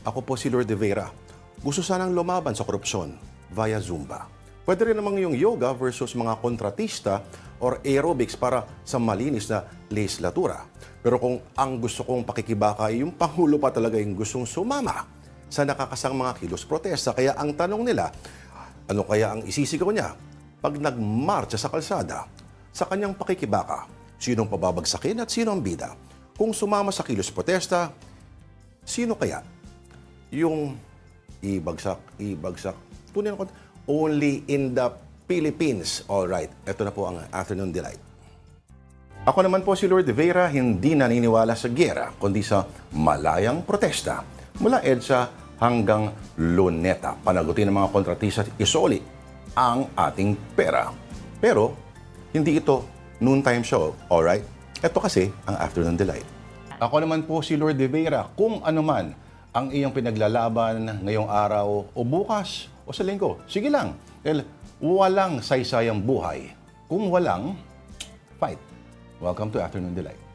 Ako po si Lord de Vera. Gusto sanang lumaban sa korupsyon via Zumba. Pwede rin namang yung yoga versus mga kontratista or aerobics para sa malinis na legislatura. Pero kung ang gusto kong pakikibaka ay yung Pangulo pa talaga yung gustong sumama sa nakakasang mga kilos protesta. Kaya ang tanong nila, ano kaya ang isisigaw niya pag nagmarcha sa kalsada? Sa kanyang pakikibaka, sinong pababagsakin at sino ang bida? Kung sumama sa kilos protesta, sino kaya yung ibagsak? Tunay na only in the Philippines. Alright, ito na po ang Afternoon Delight. Ako naman po si Lord de Vera, hindi naniniwala sa giyera, kundi sa malayang protesta. Mula EDSA hanggang Luneta, panagutin ng mga kontratista at isoli ang ating pera. Pero, hindi ito noontime show, alright? Ito kasi ang Afternoon Delight. Ako naman po si Lord de Vera, kung ano man ang iyong pinaglalaban ngayong araw o bukas o sa linggo, sige lang. Dahil walang saysayang buhay kung walang fight. Welcome to Afternoon Delight.